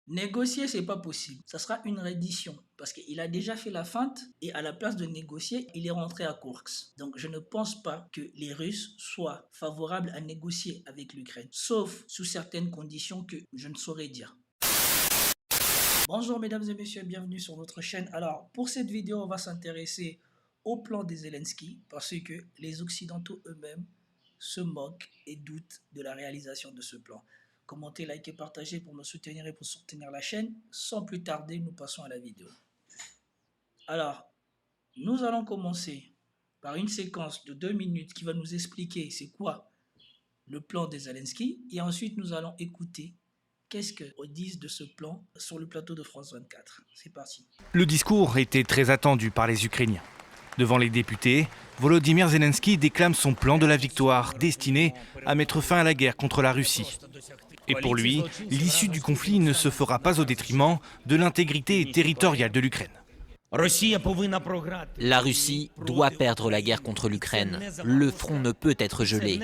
Négocier, c'est pas possible. Ça sera une reddition parce qu'il a déjà fait la feinte et à la place de négocier, il est rentré à Koursk. Donc je ne pense pas que les Russes soient favorables à négocier avec l'Ukraine, sauf sous certaines conditions que je ne saurais dire. Bonjour mesdames et messieurs, bienvenue sur notre chaîne. Alors pour cette vidéo, on va s'intéresser au plan de Zelensky parce que les Occidentaux eux-mêmes se moquent et doutent de la réalisation de ce plan. Commentez, likez, partagez pour me soutenir et pour soutenir la chaîne. Sans plus tarder, nous passons à la vidéo. Alors, nous allons commencer par une séquence de 2 minutes qui va nous expliquer c'est quoi le plan de Zelensky. Et ensuite, nous allons écouter qu'est-ce qu'on dit de ce plan sur le plateau de France 24. C'est parti. Le discours était très attendu par les Ukrainiens. Devant les députés, Volodymyr Zelensky déclame son plan de la victoire destiné à mettre fin à la guerre contre la Russie. Et pour lui, l'issue du conflit ne se fera pas au détriment de l'intégrité territoriale de l'Ukraine. La Russie doit perdre la guerre contre l'Ukraine. Le front ne peut être gelé.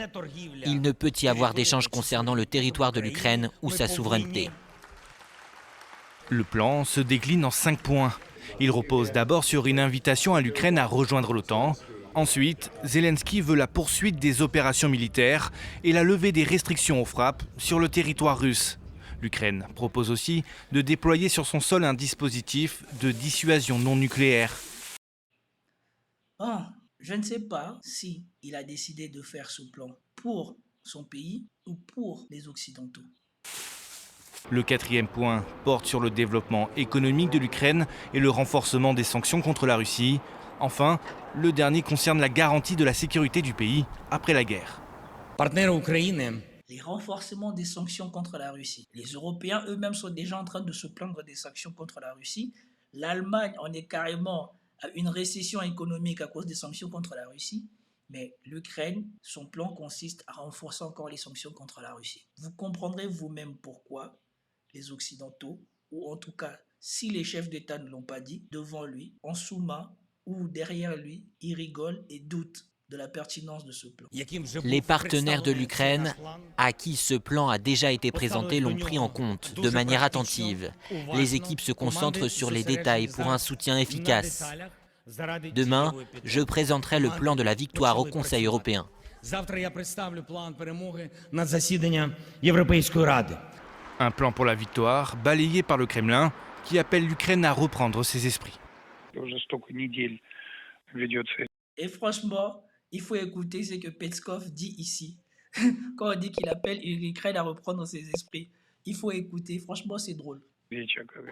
Il ne peut y avoir d'échange concernant le territoire de l'Ukraine ou sa souveraineté. Le plan se décline en 5 points. Il repose d'abord sur une invitation à l'Ukraine à rejoindre l'OTAN. Ensuite, Zelensky veut la poursuite des opérations militaires et la levée des restrictions aux frappes sur le territoire russe. L'Ukraine propose aussi de déployer sur son sol un dispositif de dissuasion non nucléaire. Bon, je ne sais pas si il a décidé de faire ce plan pour son pays ou pour les Occidentaux. Le 4e point porte sur le développement économique de l'Ukraine et le renforcement des sanctions contre la Russie. Enfin, le dernier concerne la garantie de la sécurité du pays après la guerre. Les renforcements des sanctions contre la Russie. Les Européens eux-mêmes sont déjà en train de se plaindre des sanctions contre la Russie. L'Allemagne en est carrément à une récession économique à cause des sanctions contre la Russie. Mais l'Ukraine, son plan consiste à renforcer encore les sanctions contre la Russie. Vous comprendrez vous-même pourquoi les Occidentaux, ou en tout cas, si les chefs d'État ne l'ont pas dit, devant lui, en sous-main ou derrière lui, ils rigolent et doutent de la pertinence de ce plan. Les partenaires de l'Ukraine, à qui ce plan a déjà été présenté, l'ont pris en compte de manière attentive. Les équipes se concentrent sur les détails pour un soutien efficace. Demain, je présenterai le plan de la victoire au Conseil européen. Un plan pour la victoire balayé par le Kremlin qui appelle l'Ukraine à reprendre ses esprits. Et franchement, il faut écouter ce que Peskov dit ici. Quand on dit qu'il appelle l'Ukraine à reprendre ses esprits, il faut écouter. Franchement, c'est drôle.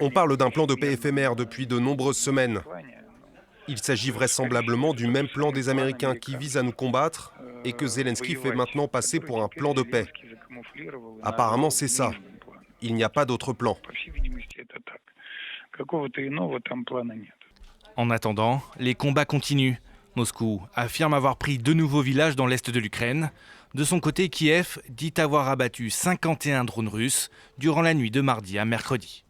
On parle d'un plan de paix éphémère depuis de nombreuses semaines. Il s'agit vraisemblablement du même plan des Américains qui vise à nous combattre et que Zelensky fait maintenant passer pour un plan de paix. Apparemment, c'est ça. Il n'y a pas d'autre plan. En attendant, les combats continuent. Moscou affirme avoir pris 2 nouveaux villages dans l'est de l'Ukraine. De son côté, Kiev dit avoir abattu 51 drones russes durant la nuit de mardi à mercredi.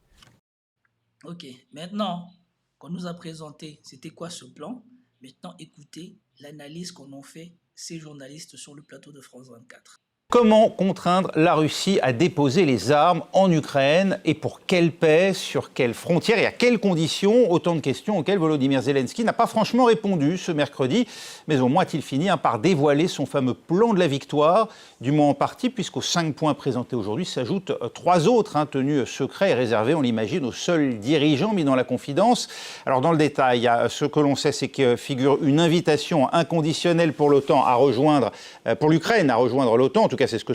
Ok, maintenant qu'on nous a présenté c'était quoi ce plan, maintenant écoutez l'analyse qu'en ont fait ces journalistes sur le plateau de France 24. Comment contraindre la Russie à déposer les armes en Ukraine et pour quelle paix, sur quelles frontières et à quelles conditions? Autant de questions auxquelles Volodymyr Zelensky n'a pas franchement répondu ce mercredi. Mais au moins a-t-il fini par dévoiler son fameux plan de la victoire, du moins en partie, puisqu'aux 5 points présentés aujourd'hui s'ajoutent 3 autres tenus secrets et réservés, on l'imagine, aux seuls dirigeants mis dans la confidence. Alors dans le détail, ce que l'on sait, c'est que figure une invitation inconditionnelle pour l'OTAN à rejoindre, pour l'Ukraine à rejoindre l'OTAN. En tout cas, c'est ce que...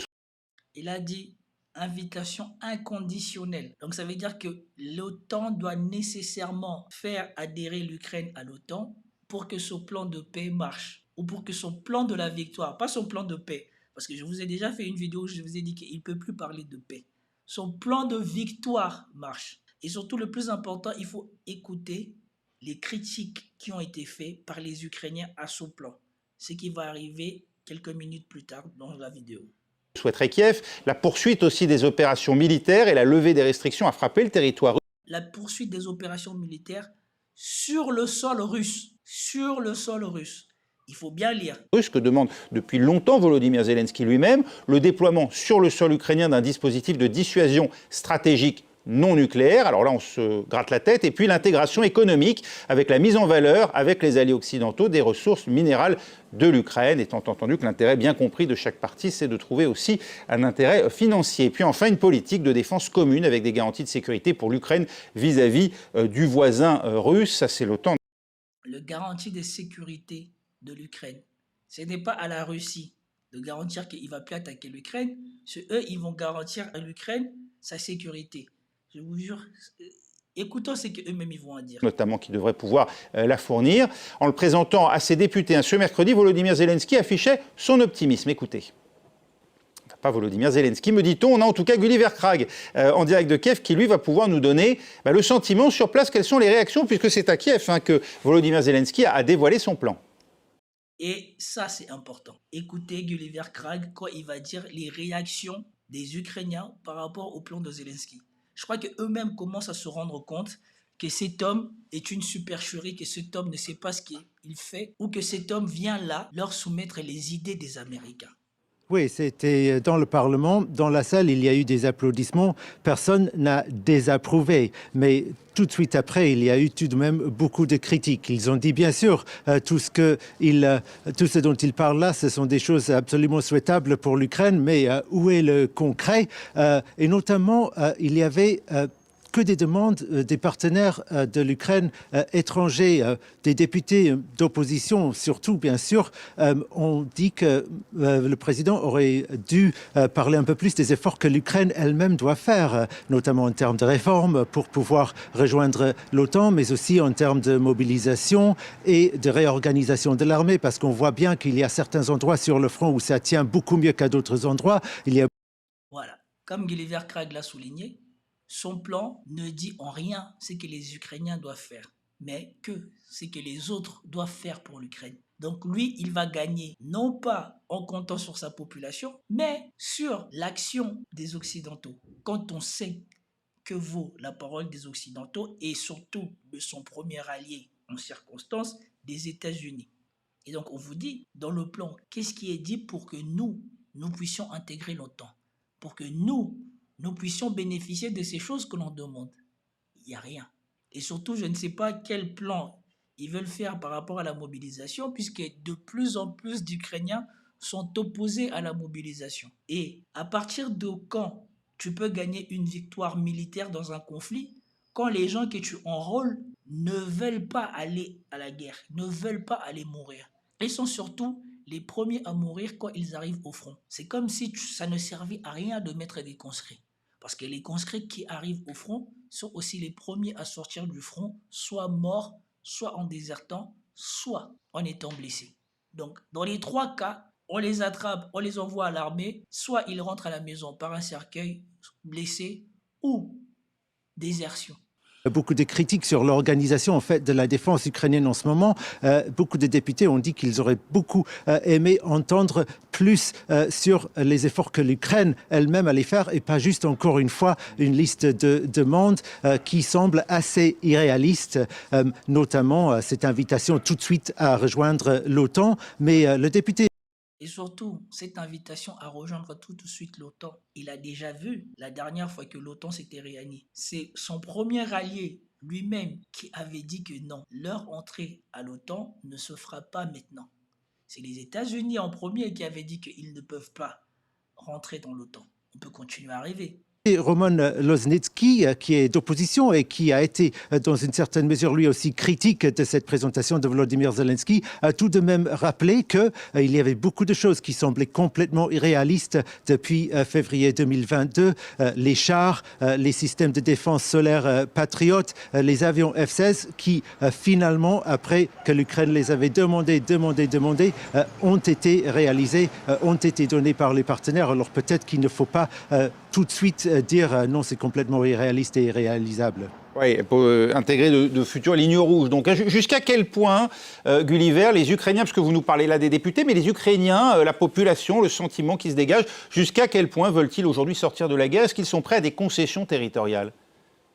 Il a dit invitation inconditionnelle. Donc ça veut dire que l'OTAN doit nécessairement faire adhérer l'Ukraine à l'OTAN pour que son plan de paix marche. Ou pour que son plan de la victoire, pas son plan de paix. Parce que je vous ai déjà fait une vidéo où je vous ai dit qu'il ne peut plus parler de paix. Son plan de victoire marche. Et surtout, le plus important, il faut écouter les critiques qui ont été faites par les Ukrainiens à ce plan. Ce qui va arriver quelques minutes plus tard dans la vidéo. Souhaiterait Kiev, la poursuite aussi des opérations militaires et la levée des restrictions à frapper le territoire russe. La poursuite des opérations militaires sur le sol russe. Sur le sol russe. Il faut bien lire. Ce que demande depuis longtemps Volodymyr Zelensky lui-même, le déploiement sur le sol ukrainien d'un dispositif de dissuasion stratégique non nucléaire. Alors là, on se gratte la tête. Et puis l'intégration économique avec la mise en valeur avec les alliés occidentaux des ressources minérales de l'Ukraine, étant entendu que l'intérêt bien compris de chaque partie, c'est de trouver aussi un intérêt financier. Et puis enfin, une politique de défense commune avec des garanties de sécurité pour l'Ukraine vis-à-vis du voisin russe. Ça, c'est l'OTAN. Le garantie de sécurité de l'Ukraine, ce n'est pas à la Russie de garantir qu'il ne va plus attaquer l'Ukraine. Eux, ils vont garantir à l'Ukraine sa sécurité. Je vous jure, écoutons ce qu'eux-mêmes ils vont en dire. Notamment qui devrait pouvoir la fournir. En le présentant à ses députés ce mercredi, Volodymyr Zelensky affichait son optimisme. Écoutez. Pas Volodymyr Zelensky, me dit-on. On a en tout cas Gulliver Krag en direct de Kiev qui, lui, va pouvoir nous donner le sentiment sur place. Quelles sont les réactions, puisque c'est à Kiev que Volodymyr Zelensky a dévoilé son plan. Et ça, c'est important. Écoutez Gulliver Krag quand il va dire les réactions des Ukrainiens par rapport au plan de Zelensky. Je crois qu'eux-mêmes commencent à se rendre compte que cet homme est une supercherie, que cet homme ne sait pas ce qu'il fait, ou que cet homme vient là leur soumettre les idées des Américains. Oui, c'était dans le Parlement. Dans la salle, il y a eu des applaudissements. Personne n'a désapprouvé. Mais tout de suite après, il y a eu tout de même beaucoup de critiques. Ils ont dit, bien sûr, tout ce dont ils parlent là, ce sont des choses absolument souhaitables pour l'Ukraine. Mais où est le concret? Et notamment, il y avait que des demandes des partenaires de l'Ukraine étrangers, des députés d'opposition surtout, bien sûr, ont dit que le président aurait dû parler un peu plus des efforts que l'Ukraine elle-même doit faire, notamment en termes de réformes pour pouvoir rejoindre l'OTAN, mais aussi en termes de mobilisation et de réorganisation de l'armée, parce qu'on voit bien qu'il y a certains endroits sur le front où ça tient beaucoup mieux qu'à d'autres endroits. Voilà, comme Gulliver Krag l'a souligné, son plan ne dit en rien ce que les Ukrainiens doivent faire, mais que ce que les autres doivent faire pour l'Ukraine. Donc lui, il va gagner non pas en comptant sur sa population, mais sur l'action des Occidentaux. Quand on sait que vaut la parole des Occidentaux et surtout de son premier allié en circonstance, des États-Unis. Et donc on vous dit, dans le plan, qu'est-ce qui est dit pour que nous puissions intégrer l'OTAN, pour que nous puissions bénéficier de ces choses que l'on demande. Il n'y a rien. Et surtout, je ne sais pas quel plan ils veulent faire par rapport à la mobilisation, puisque de plus en plus d'Ukrainiens sont opposés à la mobilisation. Et à partir de quand tu peux gagner une victoire militaire dans un conflit, quand les gens que tu enrôles ne veulent pas aller à la guerre, ne veulent pas aller mourir. Ils sont surtout les premiers à mourir quand ils arrivent au front. C'est comme si ça ne servait à rien de mettre des conscrits. Parce que les conscrits qui arrivent au front sont aussi les premiers à sortir du front, soit morts, soit en désertant, soit en étant blessés. Donc, dans les trois cas, on les attrape, on les envoie à l'armée, soit ils rentrent à la maison par un cercueil, blessés, ou désertion. Beaucoup de critiques sur l'organisation en fait de la défense ukrainienne en ce moment. Beaucoup de députés ont dit qu'ils auraient beaucoup aimé entendre plus sur les efforts que l'Ukraine elle-même allait faire et pas juste encore une fois une liste de demandes qui semble assez irréaliste, notamment cette invitation tout de suite à rejoindre l'OTAN. Mais le député et surtout, cette invitation à rejoindre tout de suite l'OTAN, il a déjà vu la dernière fois que l'OTAN s'était réunie. C'est son premier allié lui-même qui avait dit que non, leur entrée à l'OTAN ne se fera pas maintenant. C'est les États-Unis en premier qui avaient dit qu'ils ne peuvent pas rentrer dans l'OTAN. On peut continuer à rêver. Roman Loznitsky, qui est d'opposition et qui a été dans une certaine mesure lui aussi critique de cette présentation de Volodymyr Zelensky, a tout de même rappelé qu'il y avait beaucoup de choses qui semblaient complètement irréalistes depuis février 2022. Les chars, les systèmes de défense solaire Patriot, les avions F-16 qui finalement, après que l'Ukraine les avait demandés, ont été réalisés, ont été donnés par les partenaires. Alors peut-être qu'il ne faut pas tout de suite dire non, c'est complètement irréaliste et irréalisable. Oui, pour intégrer de futures lignes rouges. Donc jusqu'à quel point, Gulliver, les Ukrainiens, parce que vous nous parlez là des députés, mais les Ukrainiens, la population, le sentiment qui se dégage, jusqu'à quel point veulent-ils aujourd'hui sortir de la guerre? Est-ce qu'ils sont prêts à des concessions territoriales?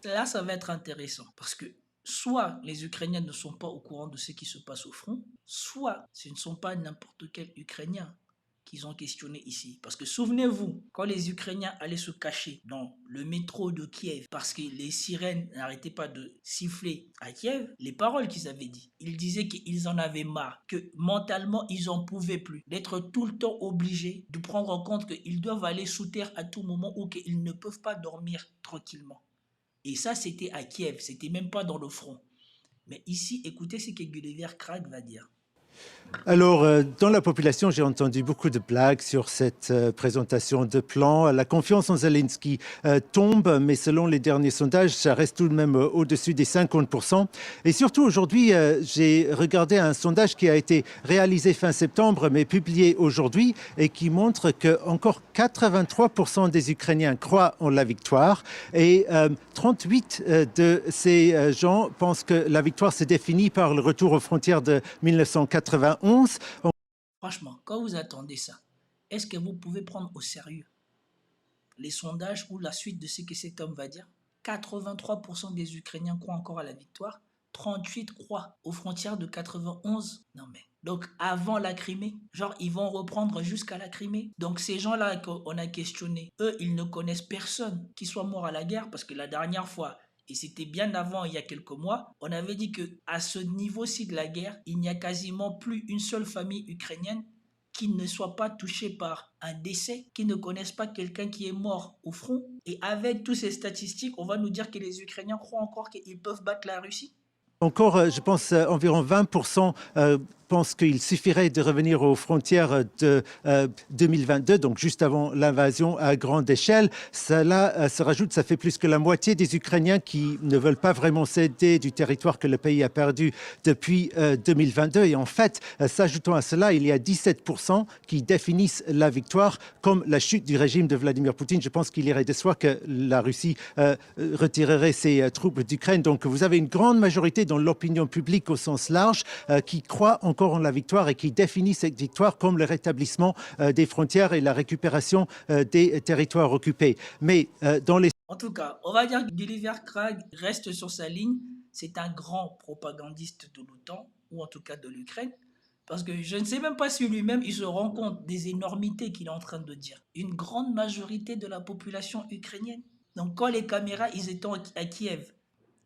Là, ça va être intéressant, parce que soit les Ukrainiens ne sont pas au courant de ce qui se passe au front, soit ce ne sont pas n'importe quel Ukrainien qu'ils ont questionné ici. Parce que souvenez-vous, quand les Ukrainiens allaient se cacher dans le métro de Kiev parce que les sirènes n'arrêtaient pas de siffler à Kiev, les paroles qu'ils avaient dit, ils disaient qu'ils en avaient marre, que mentalement ils n'en pouvaient plus, d'être tout le temps obligés de prendre en compte qu'ils doivent aller sous terre à tout moment ou qu'ils ne peuvent pas dormir tranquillement. Et ça, c'était à Kiev, c'était même pas dans le front. Mais ici, écoutez ce que Gulliver Krag va dire. Alors, dans la population, j'ai entendu beaucoup de blagues sur cette présentation de plan. La confiance en Zelensky tombe, mais selon les derniers sondages, ça reste tout de même au-dessus des 50%. Et surtout, aujourd'hui, j'ai regardé un sondage qui a été réalisé fin septembre, mais publié aujourd'hui, et qui montre que encore 83% des Ukrainiens croient en la victoire. Et 38 de ces gens pensent que la victoire se définit par le retour aux frontières de 1991. Franchement, quand vous attendez ça, est-ce que vous pouvez prendre au sérieux les sondages ou la suite de ce que cet homme va dire? 83% des Ukrainiens croient encore à la victoire, 38 croient aux frontières de 91. Non mais, donc avant la Crimée, genre ils vont reprendre jusqu'à la Crimée. Donc ces gens-là qu'on a questionnés, eux, ils ne connaissent personne qui soit mort à la guerre parce que la dernière fois, et c'était bien avant, il y a quelques mois, on avait dit qu'à ce niveau-ci de la guerre, il n'y a quasiment plus une seule famille ukrainienne qui ne soit pas touchée par un décès, qui ne connaisse pas quelqu'un qui est mort au front. Et avec toutes ces statistiques, on va nous dire que les Ukrainiens croient encore qu'ils peuvent battre la Russie. Encore, je pense, environ 20% pensent qu'il suffirait de revenir aux frontières de 2022, donc juste avant l'invasion à grande échelle. Cela se rajoute, ça fait plus que la moitié des Ukrainiens qui ne veulent pas vraiment céder du territoire que le pays a perdu depuis 2022. Et en fait, s'ajoutant à cela, il y a 17% qui définissent la victoire comme la chute du régime de Vladimir Poutine. Je pense qu'il irait de soi que la Russie retirerait ses troupes d'Ukraine. Donc vous avez une grande majorité dans l'opinion publique au sens large qui croit encore en la victoire et qui définit cette victoire comme le rétablissement des frontières et la récupération des territoires occupés. Mais dans les... En tout cas, on va dire que Gulliver Krag reste sur sa ligne. C'est un grand propagandiste de l'OTAN, ou en tout cas de l'Ukraine, parce que je ne sais même pas si lui-même il se rend compte des énormités qu'il est en train de dire. Une grande majorité de la population ukrainienne. Donc quand les caméras ils étaient à Kiev,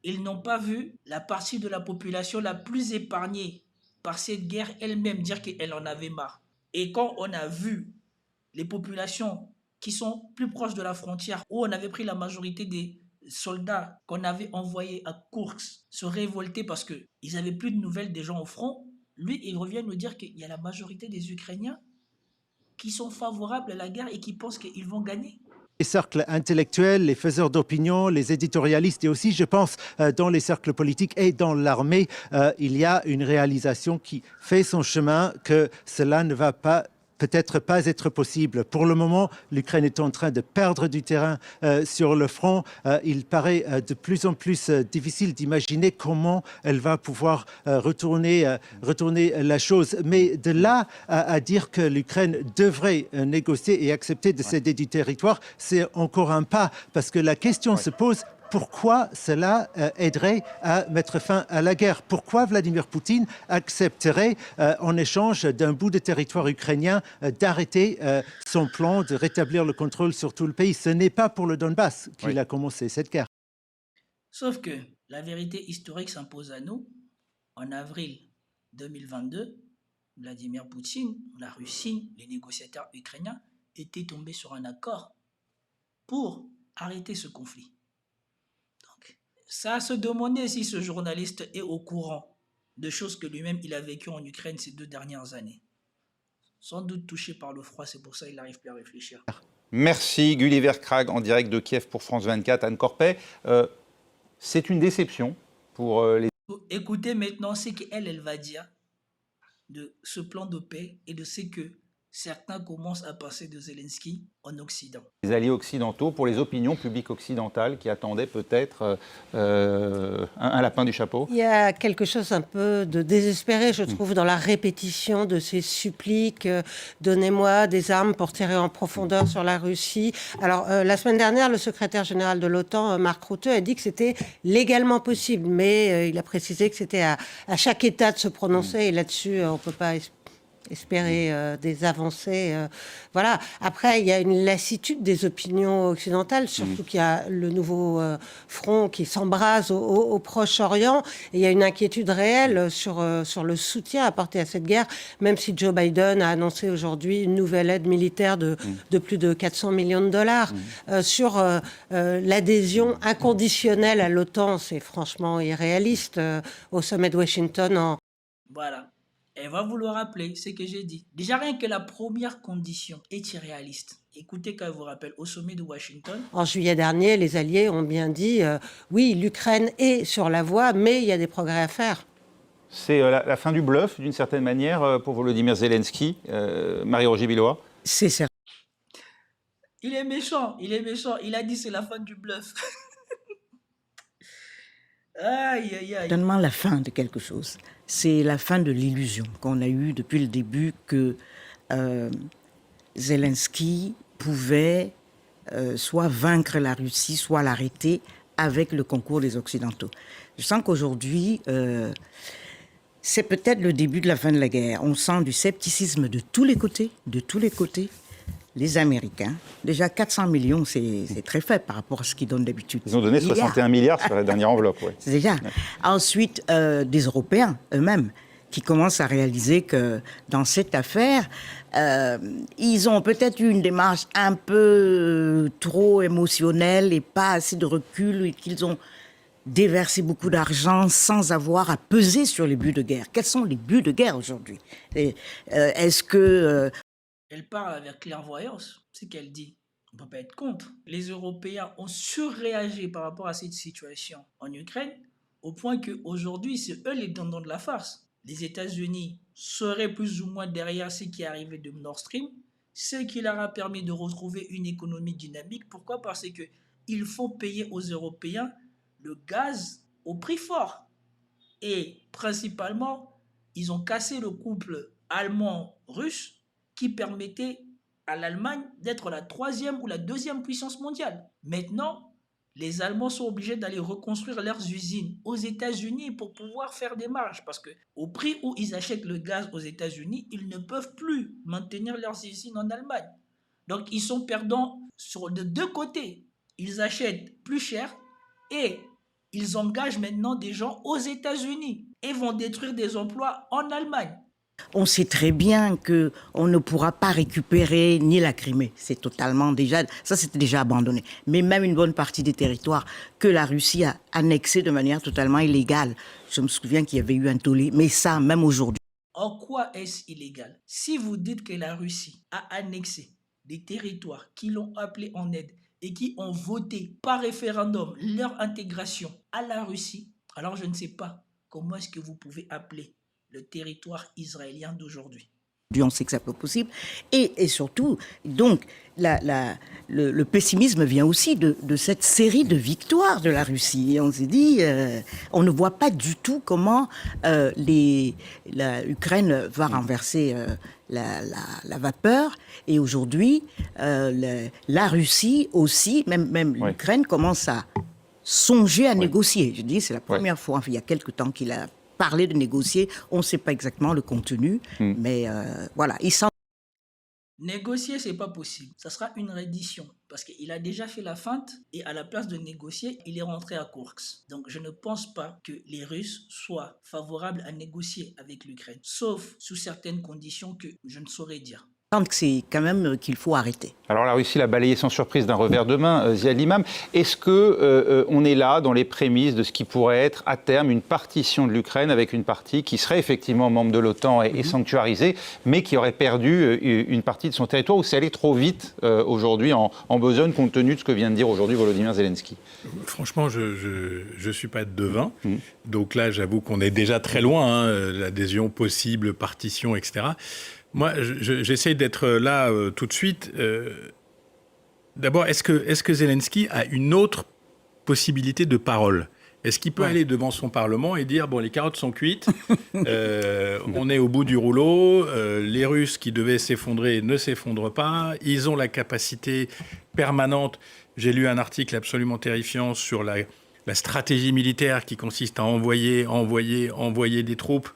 ils n'ont pas vu la partie de la population la plus épargnée par cette guerre elle-même dire qu'elle en avait marre. Et quand on a vu les populations qui sont plus proches de la frontière, où on avait pris la majorité des soldats qu'on avait envoyés à Koursk se révolter parce qu'ils n'avaient plus de nouvelles des gens au front, lui, il revient nous dire qu'il y a la majorité des Ukrainiens qui sont favorables à la guerre et qui pensent qu'ils vont gagner. Les cercles intellectuels, les faiseurs d'opinion, les éditorialistes et aussi, je pense, dans les cercles politiques et dans l'armée, il y a une réalisation qui fait son chemin que cela ne va pas peut-être pas être possible. Pour le moment, l'Ukraine est en train de perdre du terrain sur le front. Il paraît de plus en plus difficile d'imaginer comment elle va pouvoir retourner la chose. Mais de là à dire que l'Ukraine devrait négocier et accepter de céder du territoire, c'est encore un pas. Parce que la question se pose, pourquoi cela aiderait à mettre fin à la guerre? Pourquoi Vladimir Poutine accepterait, en échange d'un bout de territoire ukrainien, d'arrêter son plan de rétablir le contrôle sur tout le pays? Ce n'est pas pour le Donbass qu'il a commencé cette guerre. Sauf que la vérité historique s'impose à nous. En avril 2022, Vladimir Poutine, la Russie, les négociateurs ukrainiens étaient tombés sur un accord pour arrêter ce conflit. Ça a se demander si ce journaliste est au courant de choses que lui-même il a vécues en Ukraine ces 2 dernières années. Sans doute touché par le froid, c'est pour ça qu'il n'arrive plus à réfléchir. Merci Gulliver Krag en direct de Kiev pour France 24. Anne Corpet, c'est une déception pour les... Écoutez maintenant ce qu'elle va dire de ce plan de paix et de ce que certains commencent à penser de Zelensky en Occident. Les alliés occidentaux, pour les opinions publiques occidentales qui attendaient peut-être un lapin du chapeau. Il y a quelque chose un peu de désespéré, je trouve, dans la répétition de ces suppliques. Donnez-moi des armes pour tirer en profondeur sur la Russie. Alors, la semaine dernière, le secrétaire général de l'OTAN, Mark Rutte, a dit que c'était légalement possible, mais il a précisé que c'était à chaque État de se prononcer, et là-dessus, on ne peut pas espérer des avancées. Voilà. Après, il y a une lassitude des opinions occidentales, surtout qu'il y a le nouveau front qui s'embrase au Proche-Orient. Et il y a une inquiétude réelle sur le soutien apporté à cette guerre, même si Joe Biden a annoncé aujourd'hui une nouvelle aide militaire de plus de 400 millions de dollars. Sur l'adhésion inconditionnelle à l'OTAN, c'est franchement irréaliste. Au sommet de Washington, Voilà. Elle va vous le rappeler, ce que j'ai dit. Déjà, rien que la première condition est irréaliste. Écoutez quand elle vous rappelle au sommet de Washington. En juillet dernier, les Alliés ont bien dit oui, l'Ukraine est sur la voie, mais il y a des progrès à faire. C'est la fin du bluff, d'une certaine manière, pour Volodymyr Zelensky, Marie-Roger Billois. C'est certain. Il est méchant, il est méchant. Il a dit c'est la fin du bluff. Aïe, aïe, aïe. Certainement la fin de quelque chose. C'est la fin de l'illusion qu'on a eue depuis le début que Zelensky pouvait soit vaincre la Russie, soit l'arrêter avec le concours des Occidentaux. Je sens qu'aujourd'hui, c'est peut-être le début de la fin de la guerre. On sent du scepticisme de tous les côtés, Les Américains, déjà 400 millions, c'est très faible par rapport à ce qu'ils donnent d'habitude. Ils ont donné 61 milliards sur la dernière enveloppe. Ouais. C'est déjà. Ouais. Ensuite, des Européens eux-mêmes qui commencent à réaliser que dans cette affaire, ils ont peut-être eu une démarche un peu trop émotionnelle et pas assez de recul, et qu'ils ont déversé beaucoup d'argent sans avoir à peser sur les buts de guerre. Quels sont les buts de guerre aujourd'hui ? Est-ce que... Elle parle avec clairvoyance, c'est qu'elle dit. On ne peut pas être contre. Les Européens ont surréagi par rapport à cette situation en Ukraine, au point qu'aujourd'hui, c'est eux les dindons de la farce. Les États-Unis seraient plus ou moins derrière ce qui est arrivé de Nord Stream, ce qui leur a permis de retrouver une économie dynamique. Pourquoi ? Parce qu'il faut payer aux Européens le gaz au prix fort. Et principalement, ils ont cassé le couple allemand-russe qui permettait à l'Allemagne d'être la 3e ou la 2e puissance mondiale. Maintenant, les Allemands sont obligés d'aller reconstruire leurs usines aux États-Unis pour pouvoir faire des marges. Parce qu'au prix où ils achètent le gaz aux États-Unis, ils ne peuvent plus maintenir leurs usines en Allemagne. Donc, ils sont perdants de deux côtés. Ils achètent plus cher et ils engagent maintenant des gens aux États-Unis et vont détruire des emplois en Allemagne. On sait très bien qu'on ne pourra pas récupérer ni la Crimée. C'est totalement déjà... Ça, c'était déjà abandonné. Mais même une bonne partie des territoires que la Russie a annexés de manière totalement illégale. Je me souviens qu'il y avait eu un tollé. Mais ça, même aujourd'hui. En quoi est-ce illégal ? Si vous dites que la Russie a annexé des territoires qui l'ont appelé en aide et qui ont voté par référendum leur intégration à la Russie, alors je ne sais pas comment est-ce que vous pouvez appeler le territoire israélien d'aujourd'hui. On sait que c'est pas possible. Et surtout, donc, le pessimisme vient aussi de cette série de victoires de la Russie. Et on s'est dit, on ne voit pas du tout comment l'Ukraine va renverser la vapeur. Et aujourd'hui, la Russie aussi, même l'Ukraine, commence à songer à négocier. Je dis, c'est la première fois, il y a quelque temps qu'il a parler de négocier, on ne sait pas exactement le contenu, mais voilà. Négocier, c'est pas possible. Ça sera une reddition parce qu'il a déjà fait la feinte et à la place de négocier, il est rentré à Koursk. Donc je ne pense pas que les Russes soient favorables à négocier avec l'Ukraine, sauf sous certaines conditions que je ne saurais dire. C'est quand même qu'il faut arrêter. Alors la Russie l'a balayé sans surprise d'un revers de main, Ziad Limam. Est-ce qu'on est là dans les prémices de ce qui pourrait être à terme une partition de l'Ukraine avec une partie qui serait effectivement membre de l'OTAN et sanctuarisée, mais qui aurait perdu une partie de son territoire, ou c'est allé trop vite aujourd'hui en besogne compte tenu de ce que vient de dire aujourd'hui Volodymyr Zelensky ? Franchement, je ne suis pas devin. Donc là, j'avoue qu'on est déjà très loin, l'adhésion possible, partition, etc. Moi, j'essaye d'être là tout de suite. D'abord, est-ce que Zelensky a une autre possibilité de parole ? Est-ce qu'il peut aller devant son Parlement et dire « bon, les carottes sont cuites, on est au bout du rouleau, les Russes qui devaient s'effondrer ne s'effondrent pas, ils ont la capacité permanente ». J'ai lu un article absolument terrifiant sur la stratégie militaire qui consiste à envoyer des troupes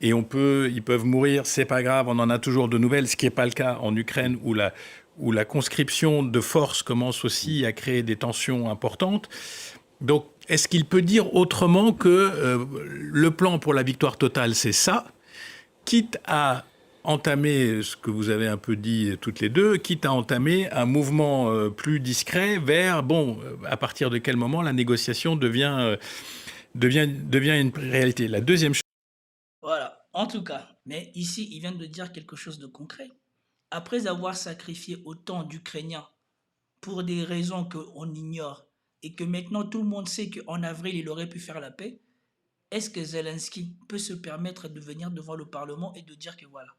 et ils peuvent mourir, c'est pas grave, on en a toujours de nouvelles, ce qui n'est pas le cas en Ukraine où la conscription de forces commence aussi à créer des tensions importantes. Donc, est-ce qu'il peut dire autrement que le plan pour la victoire totale, c'est ça, quitte à entamer, ce que vous avez un peu dit toutes les deux, quitte à entamer un mouvement plus discret vers, à partir de quel moment la négociation devient une réalité. La deuxième chose... Voilà, en tout cas, mais ici, il vient de dire quelque chose de concret. Après avoir sacrifié autant d'Ukrainiens pour des raisons qu'on ignore et que maintenant tout le monde sait qu'en avril, il aurait pu faire la paix, est-ce que Zelensky peut se permettre de venir devant le Parlement et de dire que voilà,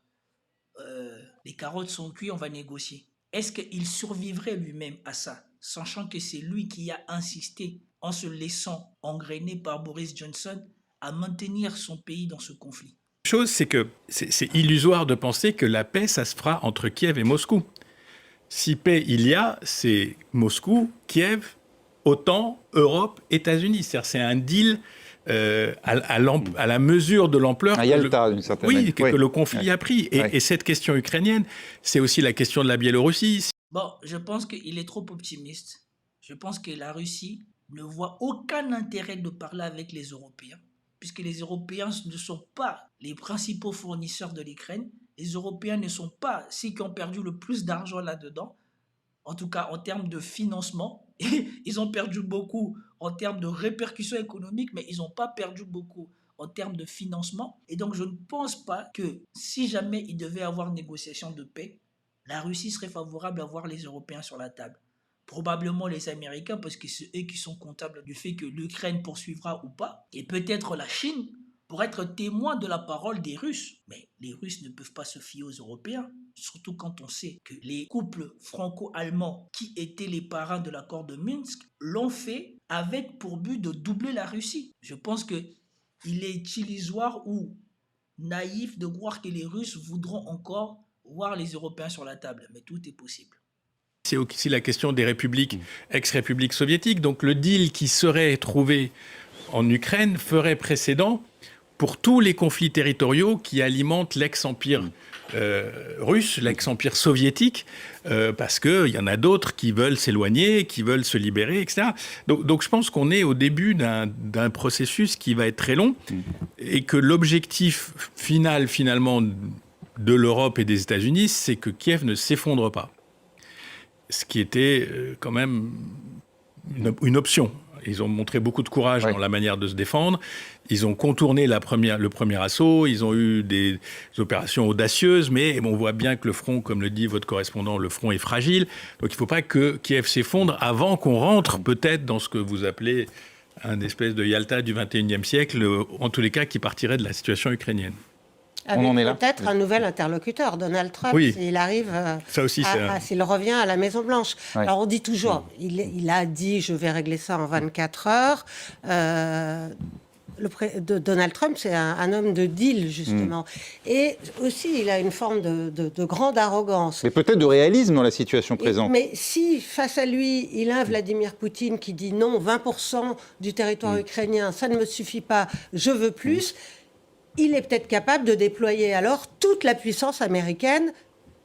les carottes sont cuites, on va négocier? Est-ce qu'il survivrait lui-même à ça, sachant que c'est lui qui a insisté en se laissant engrainer par Boris Johnson à maintenir son pays dans ce conflit? La chose, c'est que c'est illusoire de penser que la paix, ça se fera entre Kiev et Moscou. Si paix il y a, c'est Moscou, Kiev, OTAN, Europe, États-Unis. C'est un deal à la mesure de l'ampleur d'une certaine manière. Que le conflit a pris. Et cette question ukrainienne, c'est aussi la question de la Biélorussie. Bon, je pense qu'il est trop optimiste. Je pense que la Russie ne voit aucun intérêt de parler avec les Européens, puisque les Européens ne sont pas les principaux fournisseurs de l'Ukraine. Les Européens ne sont pas ceux qui ont perdu le plus d'argent là-dedans, en tout cas en termes de financement. Ils ont perdu beaucoup en termes de répercussions économiques, mais ils n'ont pas perdu beaucoup en termes de financement. Et donc je ne pense pas que si jamais il devait y avoir négociation de paix, la Russie serait favorable à voir les Européens sur la table. Probablement les Américains, parce que c'est eux qui sont comptables du fait que l'Ukraine poursuivra ou pas. Et peut-être la Chine, pour être témoin de la parole des Russes. Mais les Russes ne peuvent pas se fier aux Européens, surtout quand on sait que les couples franco-allemands qui étaient les parrains de l'accord de Minsk l'ont fait avec pour but de doubler la Russie. Je pense qu'il est illusoire ou naïf de croire que les Russes voudront encore voir les Européens sur la table, mais tout est possible. C'est aussi la question des républiques, ex-républiques soviétiques. Donc le deal qui serait trouvé en Ukraine ferait précédent pour tous les conflits territoriaux qui alimentent l'ex-empire russe, l'ex-empire soviétique, parce qu'il y en a d'autres qui veulent s'éloigner, qui veulent se libérer, etc. Donc je pense qu'on est au début d'un processus qui va être très long et que l'objectif final, finalement, de l'Europe et des États-Unis, c'est que Kiev ne s'effondre pas. Ce qui était quand même une option. Ils ont montré beaucoup de courage dans la manière de se défendre. Ils ont contourné le premier assaut. Ils ont eu des opérations audacieuses, mais on voit bien que le front, comme le dit votre correspondant, le front est fragile. Donc il ne faut pas que Kiev s'effondre avant qu'on rentre peut-être dans ce que vous appelez un espèce de Yalta du XXIe siècle, en tous les cas qui partirait de la situation ukrainienne. Avec peut-être un nouvel interlocuteur, Donald Trump, s'il arrive, s'il revient à la Maison-Blanche. Alors on dit toujours, il a dit je vais régler ça en 24 heures. Donald Trump, c'est un homme de deal, justement. Et aussi, il a une forme de grande arrogance. Mais peut-être de réalisme dans la situation présente. Mais si, face à lui, il a un Vladimir Poutine qui dit non, 20% du territoire ukrainien, ça ne me suffit pas, je veux plus... il est peut-être capable de déployer alors toute la puissance américaine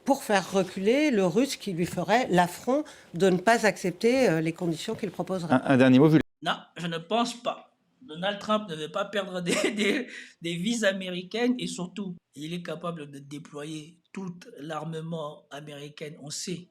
pour faire reculer le Russe qui lui ferait l'affront de ne pas accepter les conditions qu'il proposerait. Un dernier mot, Non, je ne pense pas. Donald Trump ne veut pas perdre des vies américaines et surtout, il est capable de déployer tout l'armement américain. On sait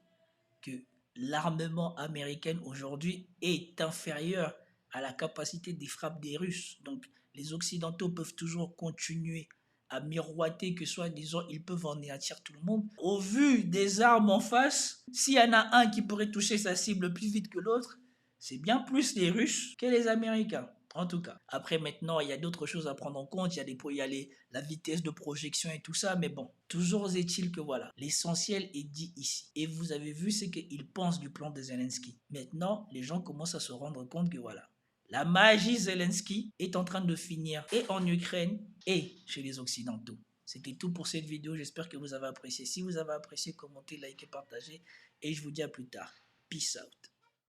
que l'armement américain aujourd'hui est inférieur à la capacité des frappes des Russes. Donc, les Occidentaux peuvent toujours continuer à miroiter que soi-disant ils peuvent anéantir tout le monde. Au vu des armes en face, s'il y en a un qui pourrait toucher sa cible plus vite que l'autre, c'est bien plus les Russes que les Américains, en tout cas. Après, maintenant, il y a d'autres choses à prendre en compte. Il y a la vitesse de projection et tout ça. Mais bon, toujours est-il que voilà, l'essentiel est dit ici. Et vous avez vu ce qu'ils pensent du plan de Zelensky. Maintenant, les gens commencent à se rendre compte que voilà, la magie Zelensky est en train de finir et en Ukraine et chez les Occidentaux. C'était tout pour cette vidéo. J'espère que vous avez apprécié. Si vous avez apprécié, commentez, likez, partagez. Et je vous dis à plus tard. Peace out.